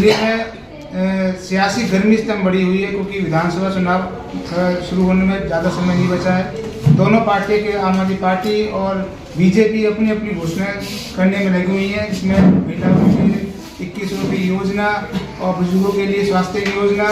दिल्ली में सियासी गर्मी इस टाइम बढ़ी हुई है, क्योंकि विधानसभा चुनाव शुरू होने में ज़्यादा समय नहीं बचा है। दोनों पार्टी के, आम आदमी पार्टी और बीजेपी, अपनी अपनी घोषणाएं करने में लगी हुई है। इसमें महिलाओं के लिए 21 रुपये योजना और बुजुर्गों के लिए स्वास्थ्य योजना,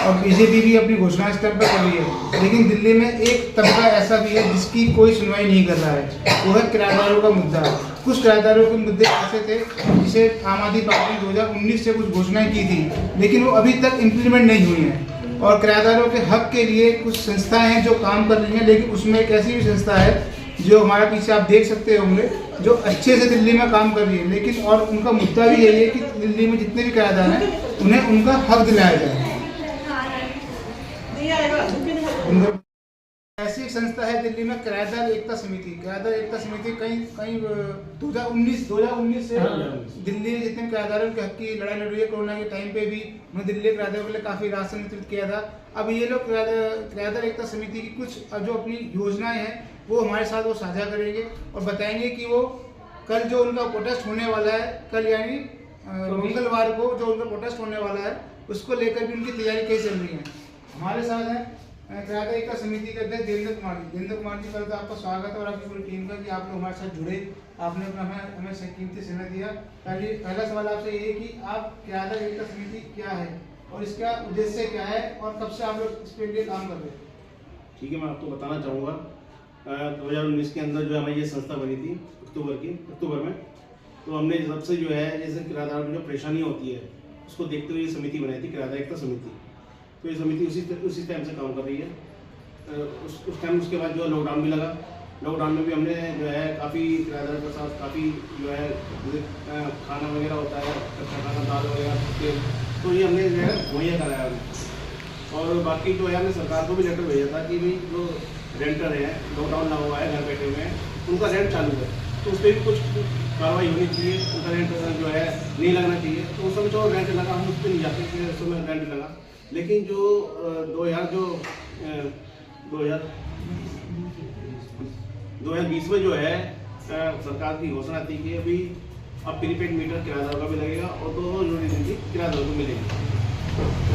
और बीजेपी भी अपनी घोषणा इस टाइम पर कर रही है। लेकिन दिल्ली में एक तबका ऐसा भी है जिसकी कोई सुनवाई नहीं कर रहा है, वो है किराएदारों का मुद्दा। कुछ किराएदारों के मुद्दे ऐसे थे जिसे आम आदमी पार्टी ने 2019 से कुछ घोषणाएं की थी, लेकिन वो अभी तक इम्प्लीमेंट नहीं हुई हैं। और किराएदारों के हक के लिए कुछ संस्थाएं हैं जो काम कर रही हैं, लेकिन उसमें एक ऐसी भी संस्था है जो हमारा पीछे आप देख सकते होंगे, जो अच्छे से दिल्ली में काम कर रही है, लेकिन और उनका मुद्दा भी यही है कि दिल्ली में जितने भी किराएदार हैं उन्हें उनका हक दिलाया जाए। ऐसी एक संस्था है दिल्ली में, किराएदार एकता समिति। किराएदार एकता समिति कहीं 2019 से दिल्ली जितने किराएदारों के हक की लड़ाई लड़ रही है। कोरोना के टाइम पे भी उन्होंने दिल्ली किराएदारों के लिए काफ़ी राशन वितरित किया था। अब ये लोग किराएदार एकता समिति की कुछ जो अपनी योजनाएं हैं वो हमारे साथ वो साझा करेंगे और बताएंगे कि वो कल जो उनका प्रोटेस्ट होने वाला है, कल यानी मंगलवार को जो उनका प्रोटेस्ट होने वाला है, उसको लेकर भी उनकी तैयारी कैसे चल रही है। हमारे साथ है किराएदार एकता समिति के अध्यक्ष देवेंद्र कुमार जी। देवेंद्र कुमार जी, पहले तो आपका स्वागत है और आपकी पूरी टीम का कि आप लोग हमारे साथ जुड़े, आपने अपना हमें कीमती समय दिया। पहला सवाल आपसे ये है कि आप किराएदार एकता समिति क्या है और इसका उद्देश्य क्या है और कब से आप लोग इस पे लिए काम कर रहे हैं? ठीक है, मैं आपको बताना चाहूँगा 2019 के अंदर जो हमारी ये संस्था बनी थी अक्टूबर में, तो हमने सबसे जो है जैसे किराएदारों की जो परेशानी होती है उसको देखते हुए ये समिति बनाई थी, किराएदार एकता समिति। तो ये समिति उसी टाइम से काम कर रही है। उस टाइम उसके बाद जो लॉकडाउन भी लगा, लॉकडाउन में भी हमने जो है काफ़ी किराएदारों के साथ काफ़ी जो है खाना वगैरह होता है, कच्चा खाना, दाल वगैरह, तो ये हमने जो है मुहैया कराया हमने। और बाकी जो है हमने सरकार को भी लेटर भेजा था कि भाई जो रेंटर हैं, लॉकडाउन लगा हुआ है, घर बैठे हुए हैं, उनका रेंट चालू है, तो उस पर भी कुछ कार्रवाई होनी चाहिए, उनका रेंट जो है नहीं लगना चाहिए। तो उस समय जो रेंट लगा हम उस पर नहीं जाते थे, उस समय रेंट लगा। लेकिन जो 2020 में जो है सरकार की घोषणा थी कि अभी अब प्रीपेड मीटर किराएदारों का भी लगेगा और 200 यूनिट बिजली किराएदारों को मिलेगी।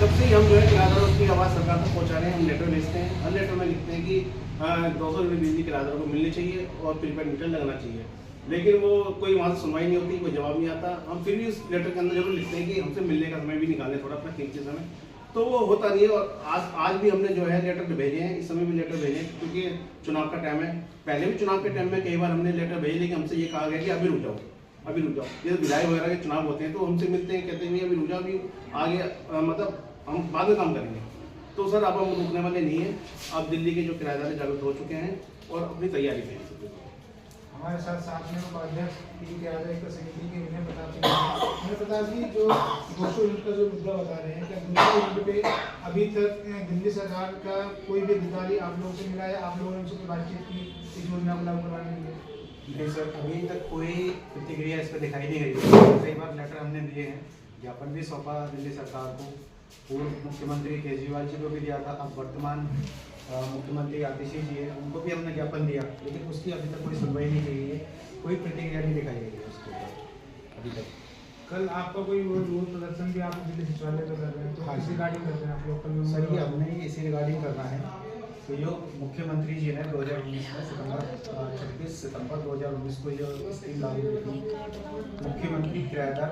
तब से ही हम जो है किराएदारों की आवाज़ सरकार तक पहुँचा रहे हैं। हम लेटर भेजते हैं, हर लेटर में लिखते हैं कि 200 यूनिट बिजली किराएदारों को मिलनी चाहिए और प्रीपेड मीटर लगना चाहिए। लेकिन वो कोई वहाँ से सुनवाई नहीं होती, कोई जवाब नहीं आता। हम फिर भी उस लेटर के अंदर जरूर लिखते हैं कि हमसे मिलने का समय भी निकालें, थोड़ा अपना कीमती समय, तो वो होता नहीं है। और आज भी हमने जो है लेटर भेजे हैं, इस समय भी लेटर भेजे, क्योंकि चुनाव का टाइम है। पहले भी चुनाव के टाइम में कई बार हमने लेटर भेजे, लेकिन हमसे ये कहा गया कि अभी रुक जाओ। ये विधायक वगैरह के चुनाव होते हैं तो हमसे मिलते हैं, कहते हैं अभी रुक जाओ, अभी आगे मतलब हम बाद में काम करेंगे। तो सर अब हम रुकने वाले नहीं हैं। अब दिल्ली के जो किराएदार जागरूक हो चुके हैं और अपनी तैयारी में हैं। हमारे साथ में उपाध्यक्ष किराएदार एकता समिति के विनय प्रताप जी जो 200 यूनिट का जो मुद्दा बता रहे हैं, क्या 200 यूनिट पे अभी तक दिल्ली सरकार का कोई भी अधिकारी आप लोगों से मिला है? आप लोगों ने उनसे बातचीत की इस योजना को लागू करवाने के लिए? नहीं सर, अभी तक कोई प्रतिक्रिया इस पर दिखाई नहीं गई। कई बार लेटर हमने दिए हैं, ज्ञापन भी सौंपा दिल्ली सरकार को, पूर्व मुख्यमंत्री केजरीवाल जी को भी दिया था, अब वर्तमान मुख्यमंत्री आतिशी जी है, उनको भी हमने ज्ञापन दिया, लेकिन उसकी अभी तक कोई सुनवाई नहीं की है, कोई प्रतिक्रिया नहीं दिखाई गई है उसके ऊपर अभी तक। कल आपका कोई रोज प्रदर्शन भी आप दिल्ली सचिवालय पर कर रहे हैं, तो किस रिगार्डिंग कर रहे हैं आप लोग? कल सर ये हमने इसी रिगार्डिंग करना है। तो जो मुख्यमंत्री जी ने 2019 में 26 सितंबर 2019 को जो स्कीम लागू की थी, मुख्यमंत्री किराएदार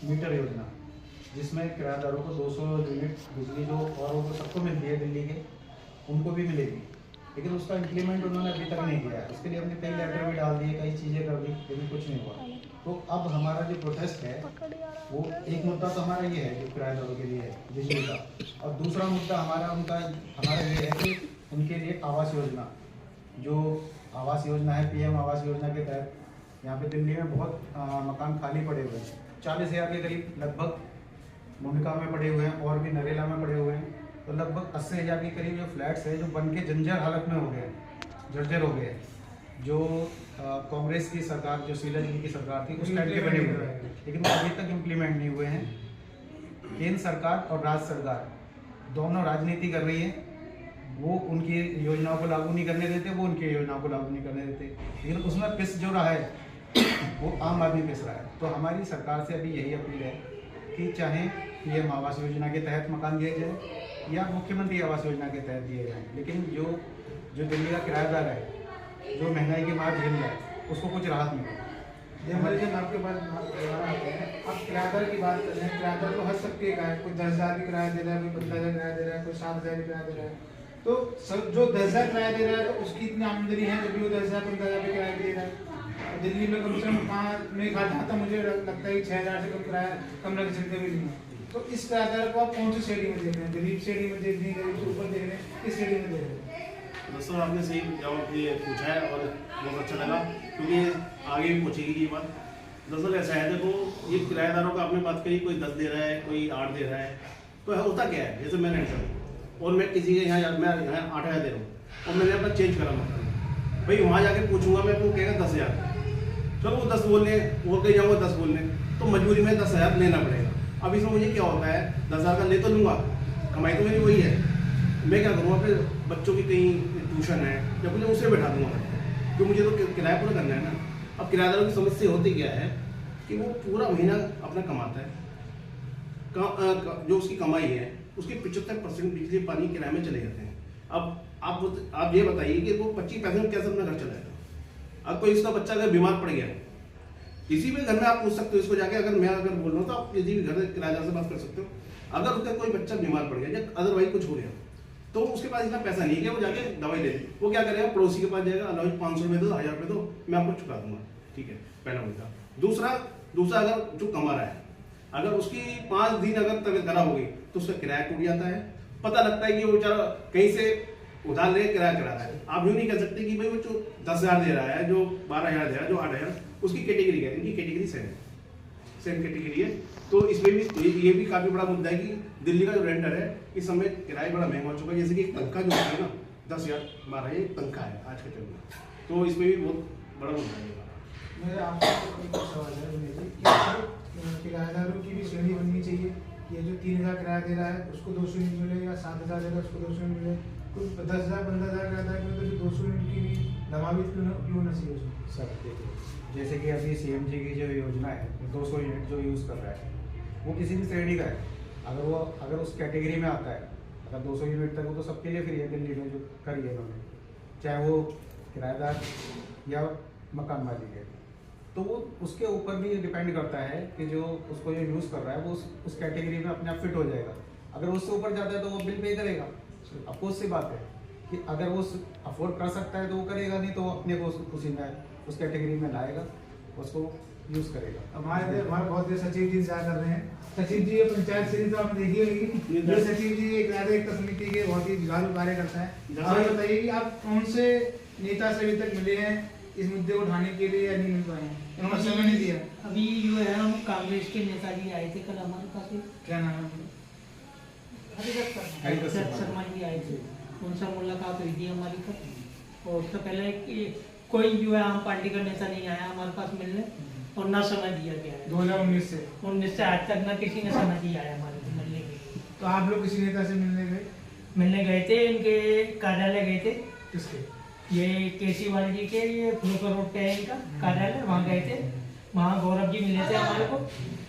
मीटर योजना, जिसमें किराएदारों को 200 यूनिट बिजली जो औरों को सबको मिलती है दिल्ली के, उनको भी मिलेगी, लेकिन उसका इम्प्लीमेंट उन्होंने अभी तक नहीं किया है। उसके लिए हमने कई लेटर भी डाल दिए, कई चीज़ें कर दी, लेकिन कुछ नहीं हुआ। तो अब हमारा जो प्रोटेस्ट है वो एक मुद्दा तो हमारा ये है जो किराएदारों के लिए है बिजली का, और दूसरा मुद्दा हमारा ये है कि उनके लिए आवास योजना, जो आवास योजना है पीएम आवास योजना के तहत, यहाँ पे दिल्ली में बहुत मकान खाली पड़े हुए हैं, 40,000 के करीब लगभग मुंडका में पड़े हुए हैं और भी नरेला में पड़े हुए हैं। तो लगभग 80,000 के करीब जो फ्लैट्स हैं जो बन के जंजर हालत में हो गए, जर्जर हो गए, जो कांग्रेस की सरकार, जो शीला जी की सरकार थी उस टाइम के बने हुए हैं, लेकिन वो अभी तक इम्प्लीमेंट नहीं हुए हैं। केंद्र सरकार और राज्य सरकार दोनों राजनीति कर रही है, वो उनकी योजनाओं को लागू नहीं करने देते, वो उनकी योजनाओं को लागू नहीं करने देते, लेकिन उसमें पिस जो रहा है वो आम आदमी पिस रहा है। तो हमारी सरकार से अभी यही अपील है कि चाहे पीएम आवास योजना के तहत मकान दिए जाए या मुख्यमंत्री आवास योजना के तहत दिए जाएँ, लेकिन जो दिल्ली का किराएदार है, जो महंगाई के बाद झेल रहा है, उसको कुछ राहत मिले। हमारे जब आपके पास दोबारा आते हैं, आप किराएदार की बात कर रहे हैं। किराएदार तो हर सबके का है, कोई 10,000 की किराया दे रहा है, कोई 15,000 किराया दे रहा है, कोई 7,000 किराया दे रहा है। तो सब जो 10,000 किराया दे रहा है, तो उसकी इतनी आमदनी है जब भी वो 10,000 15,000 पे किराया दे रहा है। दिल्ली में कम से कम कहाँ में जहाँ तक मुझे लगता है कि 6,000 से कम किराया कम लग सकते भी नहीं है। तो इस किराएदार को आप कौन सी श्रेणी में देख रहे हैं? गरीब श्रेणी में देख रहे हैं, गरीब से ऊपर देख रहे हैं, किस श्रेणी में देख रहे हैं? दोस्तों आपने सही जवाब ये पूछा है और बहुत अच्छा लगा, क्योंकि आगे भी पूछेगी ये बात। दरअसल ऐसा है, देखो ये किराएदारों का आपने बात करी, कोई 10 दे रहा है, कोई 8 दे रहा है, तो होता क्या है, जैसे मैं रेंट और मैं किसी के यहाँ मैं यहाँ 8,000 दे रहा हूँ और मैंने अपना चेंज करा मकान, भाई वहाँ जाके पूछूंगा मैं, वो कहेगा 10,000, चलो वो 10 बोल लें, और कहीं जाऊँगा 10 बोल लें, तो मजबूरी में 10,000 लेना पड़ेगा। अब इसमें मुझे क्या होता है, 10,000 का ले तो लूँगा, कमाई तो मेरी वही है, मैं क्या करूँगा, फिर बच्चों की कहीं ट्यूशन है या कुछ उसे बैठा दूँगा, क्योंकि मुझे तो किराया पूरा करना है ना। अब किराएदारों की समस्या होती क्या है कि वो पूरा महीना अपना कमाता है, जो उसकी कमाई है उसके 75% बिजली पानी किराए में चले जाते हैं। अब आप ये बताइए कि वो 25 पैसे में कैसे अपना घर चलाएगा। अब कोई इसका बच्चा अगर बीमार पड़ गया, किसी भी घर में आप पूछ सकते हो इसको जाके, अगर मैं बोल रहा हूँ तो आप किसी भी घर किराएदार से बात कर सकते हो। अगर उसका कोई बच्चा बीमार पड़ गया या अदरवाइज कुछ हो गया, तो उसके पास इतना पैसा नहीं है कि वो जाके दवाई ले ले। वो क्या करेगा, पड़ोसी के पास जाएगा, अलाउज 500 रुपये दो, 1,000 रुपये दो, मैं आपको चुका दूंगा, ठीक है, पहला मुद्दा। दूसरा अगर जो कमा रहा है, अगर उसकी 5 दिन अगर तबीयत खराब हो गई तो उसका किराया टूट जाता है। पता लगता है कि वो बेचारा कहीं से उधार ले किराया करा रहा है। आप यूँ नहीं कह सकते कि भाई वो जो 10,000 दे रहा है, जो 12,000 दे रहा है, जो 8,000, उसकी कैटेगरी क्या है, इनकी कैटेगरी सेम कैटेगरी है। तो इसमें भी ये भी काफ़ी बड़ा मुद्दा है कि दिल्ली का जो रेंटर है इस समय किराया बड़ा महंगा हो चुका है। जैसे कि एक तनख्वाह जो होती है ना, 10,000 12,000 एक तनख्वाह है आज के टाइम में, तो इसमें भी बहुत बड़ा मुद्दा है। मेरा आपसे एक सवाल है कि किराएदारों की भी श्रेणी बननी चाहिए। ये जो 3,000 किराया दे रहा है उसको 200 यूनिट मिले, या 7,000 दे रहा है उसको 200 यूनिट मिले, कुछ 10,000 15,000 किराया है, तो जो 200 यूनिट की भी दबावित क्यों होना चाहिए उसमें? सर देखिए, जैसे कि अभी CMG की जो योजना है, 200 यूनिट जो यूज़ कर रहा है, वो किसी भी श्रेणी का है। अगर उस कैटेगरी में आता है, अगर 200 यूनिट तक, वो तो सबके लिए फ्री है दिल्ली में जो करी है उन्होंने, चाहे वो किराएदार या मकान मालिक है। तो वो उसके ऊपर भी डिपेंड करता है कि जो उसको जो यूज़ कर रहा है वो उस कैटेगरी में अपने आप फिट हो जाएगा। अगर उससे ऊपर जाता है तो वो बिल पे करेगा। अफकोर्स सी बात है कि अगर वो अफोर्ड कर सकता है तो वो करेगा, नहीं तो वो अपने को उसी में उस कैटेगरी में लाएगा, उसको यूज़ करेगा। हमारे बहुत देर सचिव जी इंतजार कर रहे हैं। सचिव जी, ये पंचायत से तो आपने देखी होगी, ये सचिव जी एक समिति के बहुत ही जुझारू कार्य करता है। आप बताइए कि आप कौन से नेता से अभी तक मिले हैं इस मुद्दे को उठाने के लिए, या नहीं मिल पाए हैं? उन्होंने समय नहीं दिया। अभी जो है हम कांग्रेस के नेताजी आए थे कल हमारे पास, क्या नाम है? हरिदत्त शर्मा जी आए थे, उनसे मुलाकात हुई थी हमारी कल। और उससे पहले कोई जो है आम पार्टी का नेता नहीं आया हमारे पास मिलने, और ना समय दिया गया है। 2019 से आज तक ना किसी ने समय दिया है हमारे को मिलने के। तो आप लोग किसी नेता से मिलने गए थे, इनके कार्यालय गए थे। किसके? ये केसीवाल जी के, ये फ्लोकर रोड पे है इनका कार्यालय, वहाँ गए थे। वहाँ गौरव जी मिले थे हमारे को,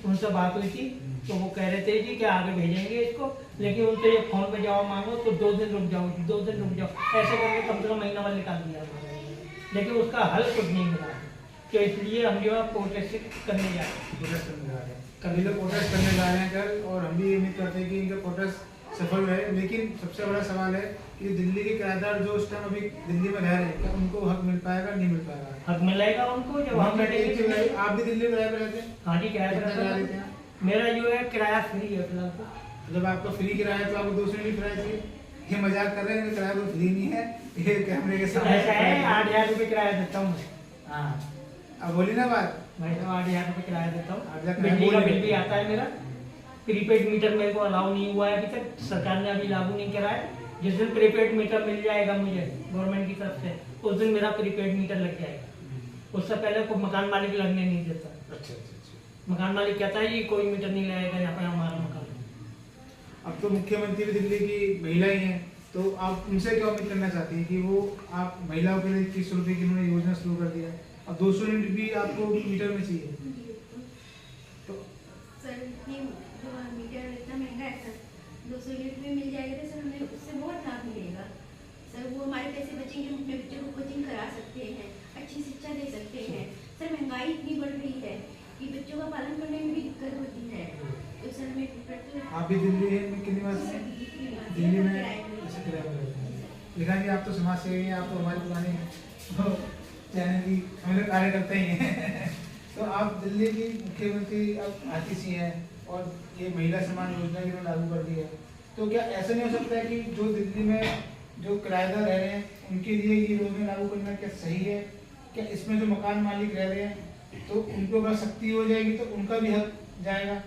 उनसे बात हुई थी, तो वो कह रहे थे जी कि आगे भेजेंगे इसको, लेकिन उनसे ये फोन पे जवाब मांगो तो 2 दिन रुक जाओ, 2 दिन रुक जाओ, ऐसे करके कम से कम महीना भर निकाल दिया, लेकिन उसका हल कुछ नहीं मिला। तो इसलिए हम जो है प्रोटेस्ट करने जा रहे हैं। कभी लोग प्रोटेस्ट करने जा रहे हैं कल, और हम भी उम्मीद करते हैं कि इनका प्रोटेस्ट सफल रहे। लेकिन सबसे बड़ा सवाल है कि दिल्ली के किराएदार जो उस टाइम अभी दिल्ली में रह रहे हैं, क्या उनको हक मिल पाएगा, नहीं मिल पाएगा? हक मिलेगा उनको जब हम बैठेंगे। आप भी दिल्ली में रहते हैं? हाँ जी, किराया मेरा जो है किराया फ्री है फिलहाल। जब आपको फ्री किराया है तो आपको 200 यूनिट किराया चाहिए। ये मजाक कर रहे हैं, किराया तो फ्री नहीं है, ये कैमरे के सामने ऐसा है। 8,000 रुपये किराया देता हूँ मैं। हाँ, अब बोली ना बात, मैं तो 8,000 रुपये किराया देता हूँ। 8,000 बिजली का बिल भी आता है मेरा। प्रीपेड मीटर मेरे को अलाउ नहीं हुआ है अभी तक, सरकार ने अभी लागू नहीं करा है। जिस दिन प्रीपेड मीटर मिल जाएगा मुझे गवर्नमेंट की तरफ से, उस दिन मेरा प्रीपेड मीटर लग जाएगा। उससे पहले कोई मकान मालिक लगने नहीं देता। अच्छा। मकान मालिक कहता है ये कोई मीटर नहीं लगाएगा यहाँ पे हमारा मकान। अब तो मुख्यमंत्री भी दिल्ली की महिला ही हैं, तो आप उनसे क्या उम्मीद करना चाहती हैं कि वो आप महिलाओं के लिए 30 रुपये की उन्होंने योजना शुरू कर दिया है, अब 200 यूनिट भी आपको मीटर में चाहिए? तो सर ये जो मीटर इतना 200 यूनिट में मिल जाएगा तो सर हमें उससे बहुत लाभ मिलेगा सर। वो हमारे पैसे बचेंगे, हम अपने बच्चों को कोचिंग करा सकते हैं, अच्छी शिक्षा दे सकते हैं सर। महंगाई इतनी बढ़ रही है कि बच्चों का पालन करने में भी दिक्कत होती है, तो सर हमें आप भी दिल्ली में कितनी बार से दिल्ली में अच्छा किराए पर रहते हैं? लिखा जी आप तो समाज सेवी हैं, आप तो हमारे पुराने चैनल की हम लोग कार्यकर्ता ही हैं तो आप दिल्ली की मुख्यमंत्री अब आरटीसी हैं और ये महिला सम्मान योजना की लागू कर दी है, तो क्या ऐसा नहीं हो सकता है कि जो दिल्ली में जो किराएदार रह रहे हैं उनके लिए ये योजना लागू करना क्या सही है? क्या इसमें जो मकान मालिक रह रहे हैं तो उनके ऊपर सख्ती हो जाएगी तो उनका भी हक जाएगा?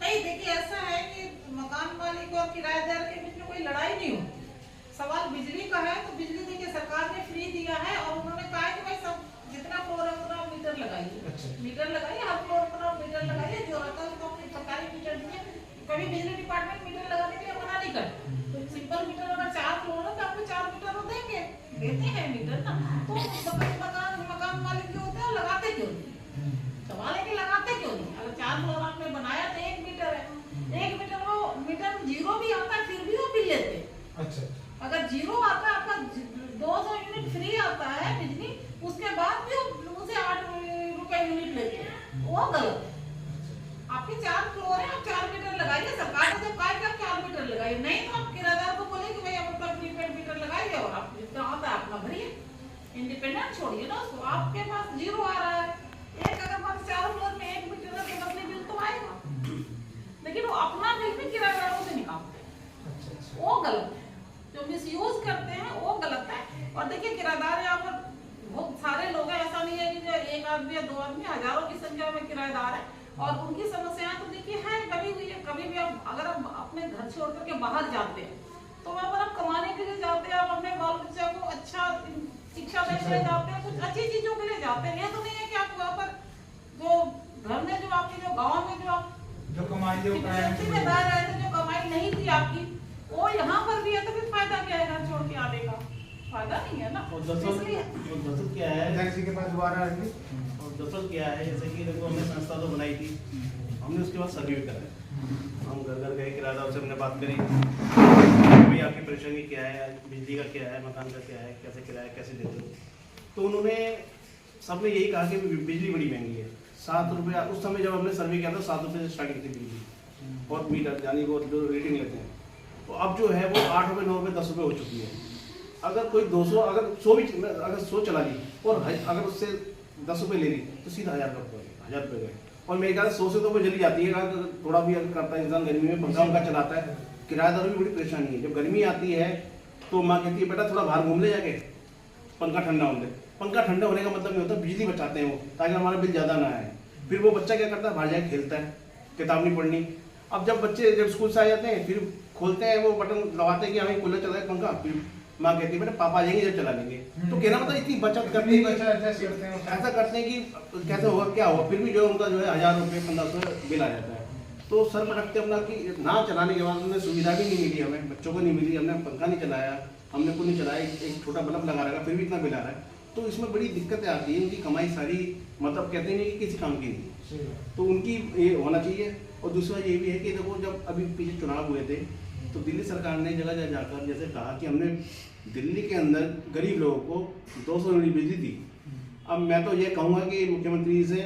नहीं, देखिए ऐसा है कि मकान मालिक और किराएदार के बीच में कोई लड़ाई नहीं होती। सवाल बिजली का है तो बिजली देखिए सरकार ने फ्री दिया है और उन्होंने कहा है कि भाई सब जितना फ्लोर है उतना मीटर लगाइए। अच्छा। मीटर लगाइए, हर फ्लोर पर मीटर लगाइए, जो रहता है उसको अपनी सरकारी मीटर दिए। कभी बिजली डिपार्टमेंट मीटर लगाने के लिए मना नहीं करते, तो सिंपल मीटर अगर 4 फ्लोर है तो आपको 4 मीटर वो देंगे, देते हैं मीटर ना। तो मकान मालिक जो होते हैं लगाते क्यों नहीं? सवाल है कि लगाते क्यों नहीं? अगर 4 फ्लोर आपने बनाया तो 1 मीटर है, 1 मीटर वो मीटर जीरो भी आता है फिर भी वो बिल लेते हैं। अच्छा। अगर जीरो आता है, आपका 200 यूनिट फ्री आता है बिजली, उसके बाद भी उनसे 8 रुपए यूनिट लेते हैं, वो गलत है। आपके 4 फ्लोर है, आप 4 मीटर लगाइए। सरकार ने जब कहा कि आप 4 मीटर लगाइए, नहीं तो आप किराएदार को बोले कि भाई आप अपना प्रीपेड मीटर लगाइए और आप जितना आता है अपना भरिए, इंडिपेंडेंट छोड़िए ना उसको। आपके पास जीरो आ रहा है, एक अगर बात 4 फ्लोर में 1 मीटर है तो अपने बिल तो आएगा, लेकिन वो अपना बिल भी किराएदारों से निकालते हैं, वो गलत है। जो मिसयूज करते हैं वो गलत है। और देखिए किराएदार यहाँ पर बहुत सारे लोग हैं, ऐसा नहीं है कि जो 1 आदमी या 2 आदमी, हजारों की संख्या में किराएदार है और उनकी समस्याएं तो देखिए है कभी हुई है। कभी भी आप अगर आप अपने घर छोड़ करके बाहर जाते हैं तो वहाँ पर आप कमाने के लिए जाते हैं, आप अपने बाल बच्चा को अच्छा शिक्षा देने के लिए जाते हैं, कुछ अच्छी चीजों के लिए जाते हैं। ये तो नहीं है कि आप वहाँ पर जो घर में जो आपके जो गाँव में जो आप जो कमाई जो जिम्मेदार रहे थे, जो कमाई नहीं थी आपकी, वो यहाँ पर भी है तो फिर फायदा क्या है? घर छोड़ के आने का फायदा नहीं है ना। और दरअसल क्या है के पास दोबारा आएंगे और दरअसल क्या है, जैसे कि देखो हमने संस्था तो बनाई थी, हमने उसके बाद सर्वे करा, हम घर घर गए, किराएदार से हमने बात करी भाई आपकी परेशानी क्या है, बिजली का क्या है, मकान का क्या है, कैसे किराया कैसे देते हो। तो उन्होंने सबने यही कहा कि बिजली बड़ी महंगी है। 7 रुपया उस समय जब हमने सर्वे किया था 7 रुपये से स्टार्टिंग थी बिजली और मीटर यानी वो जो रीडिंग लेते हैं, तो अब जो है वो 8 रुपये 9 रुपये 10 रुपये हो चुकी है। अगर कोई 200 अगर 100 भी अगर 100 चला ली और अगर उससे 10 रुपये ले ली तो सीधा 1000 रुपये गए। और मेरे ख्याल 100 से तो वो जल्दी जाती है। अगर थोड़ा भी अगर करता है इंसान गर्मी में पंखा उनका चलाता है, किराएदार भी बड़ी परेशानी है। जब गर्मी आती है तो माँ कहती है बेटा थोड़ा बाहर घूम ले जाके, पंखा ठंडा होने। पंखा ठंडा होने का मतलब नहीं होता, बिजली बचाते हैं वो ताकि हमारा बिल ज़्यादा ना आए। फिर वो बच्चा क्या करता है, बाहर जाके खेलता है, किताब नहीं पढ़नी। अब जब बच्चे जब स्कूल से आ जाते हैं फिर खोलते हैं वो बटन दबाते हैं कि हमें कूलर चला है पंखा, फिर माँ कहती है बेटा पापा आ जाएंगे जब चला लेंगे। तो कहना मतलब इतनी बचत करते हैं, ऐसा करते हैं कि कैसे होगा क्या होगा, फिर भी जो उनका जो है 1000 रुपये 1500 बिल आ जाता है। तो सर पर रखते अपना कि ना चलाने के बाद उन्हें सुविधा भी नहीं मिली, हमें बच्चों को नहीं मिली, हमने पंखा नहीं चलाया, हमने कुछ नहीं चलाया, एक छोटा बल्ब लगा रखा, फिर भी इतना बिल आ रहा है। तो इसमें बड़ी दिक्कतें आती हैं। उनकी कमाई सारी मतलब कहते हैं कि किसी काम की नहीं, तो उनकी ये होना चाहिए। और दूसरा ये भी है कि देखो जब अभी पीछे चुनाव हुए थे तो दिल्ली सरकार ने जगह जगह जाकर जैसे कहा कि हमने दिल्ली के अंदर गरीब लोगों को 200 यूनिट बिजली दी। अब मैं तो ये कहूँगा कि मुख्यमंत्री से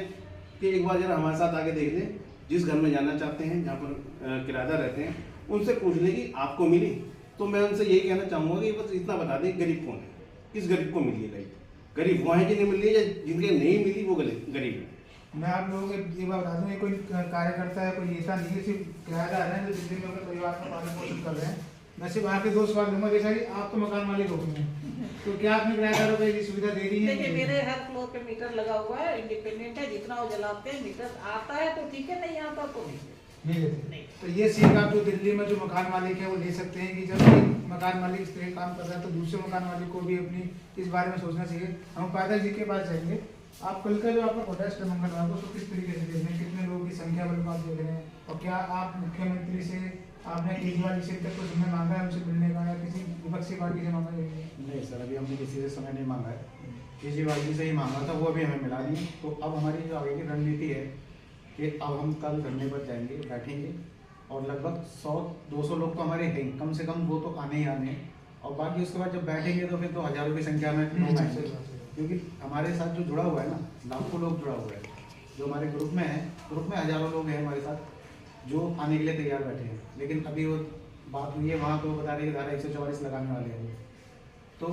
कि एक बार जरा हमारे साथ आके देख लें, जिस घर में जाना चाहते हैं जहाँ पर किराएदार रहते हैं उनसे पूछ लें कि आपको मिली। तो मैं उनसे यही कहना चाहूँगा कि बस इतना बता दें गरीब कौन है, किस गरीब को मिली है। गरीब वो हैं जिन्हें मिल रही है, जिनके नहीं मिली वो गरीब है। मैं आप लोगों को ये बात बता दूँ, ये कोई कार्यकर्ता है, कोई नेता नहीं है, सिर्फ किराएदार हैं जो दिल्ली में अपने परिवार का पालन पोषण कर रहे हैं। मैं सिर्फ आपके 2 सवाल दूंगा, जैसा कि आप तो मकान मालिक हो गए हैं, तो क्या आपने किराएदारों को ये सुविधा दे दी है? देखिए मेरे हर फ्लोर पे मीटर लगा हुआ है, इंडिपेंडेंट है, जितना वो जलाते हैं मीटर आता है तो ठीक है, नहीं आता तो नहीं लेते। तो ये सीख आप जो दिल्ली में जो मकान मालिक है वो ले सकते हैं कि जब कोई मकान मालिक इस तरह काम कर रहा है तो दूसरे मकान मालिक को भी अपनी इस बारे में सोचना चाहिए। हम पायदा जी के पास जाएंगे। आप कल का जो आपका प्रोटेस्ट है मंगलवार को, उसको किस तरीके से देख रहे हैं, कितने लोगों की संख्या बल आप देख रहे हैं, और क्या आप मुख्यमंत्री से आपने केजरीवाल जी से तक कुछ समय मांगा है उनसे मिलने का, या किसी विपक्षी पार्टी से मांगा है? नहीं सर, अभी हमने किसी से समय नहीं मांगा है, केजरीवाल जी से ही मांगा था, वो अभी हमें मिला नहीं। तो अब हमारी जो आगे की रणनीति है कि अब हम कल धरने पर जाएंगे, बैठेंगे और लगभग 100-200 लोग तो हमारे हैं, कम से कम वो तो आने ही आने हैं। और बाकी उसके बाद जब बैठेंगे तो फिर तो हज़ारों की संख्या में लोग आएंगे, क्योंकि हमारे साथ जो जुड़ा हुआ है ना, लाखों लोग जुड़ा हुआ है जो हमारे ग्रुप में है। ग्रुप में हज़ारों लोग हैं हमारे साथ जो आने के लिए तैयार बैठे हैं। लेकिन अभी वो बात हुई है वहाँ तो बता रही है धारा 144 लगाने वाले हैं वो। तो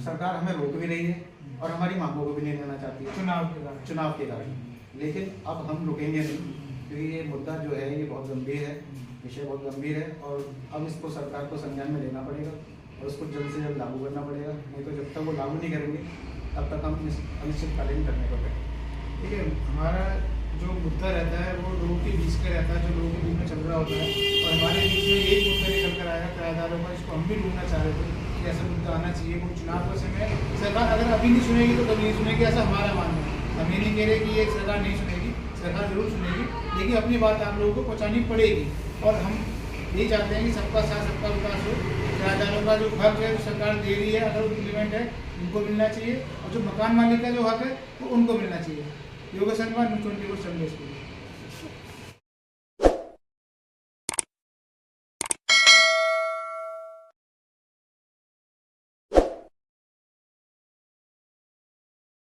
सरकार हमें रोक भी रही है और हमारी मांगों को भी नहीं लेना चाहती है चुनाव के कारण। लेकिन अब हम रुकेंगे नहीं, क्योंकि ये मुद्दा जो है ये बहुत गंभीर है, विषय बहुत गंभीर है और अब इसको सरकार को संज्ञान में लेना पड़ेगा और उसको जल्द से जल्द लागू करना पड़ेगा। नहीं तो जब तक वो लागू नहीं करेंगे तब तक हम अनिश्चितकालीन करने को बैठे। ठीक है, हमारा जो मुद्दा रहता है वो लोगों के बीच का रहता है, जो लोगों के बीच में चल रहा होता है। और हमारे बीच में यही मुद्दा निकल कर आएगा किराएदारों का, इसको हम भी ढूंढना चाह रहे थे कि ऐसा मुद्दा आना चाहिए। वो चुनाव का समय सरकार अगर अभी नहीं सुनेगी तो कभी नहीं सुनेगी, ऐसा हमारा मानना है। हम ये नहीं कह रहे कि ये सरकार नहीं सुनेगी, सरकार जरूर सुनेगी, लेकिन अपनी बात आप लोगों को पहुँचानी पड़ेगी। और हम यही चाहते हैं कि सबका साथ सबका विकास हो। किराएदारों का जो हक है जो सरकार दे रही है, अगर वो इम्प्लीमेंट है उनको मिलना चाहिए, और जो मकान मालिक का जो हक है वो उनको मिलना चाहिए। योगेश शर्मा, न्यूज़ 24 संदेश।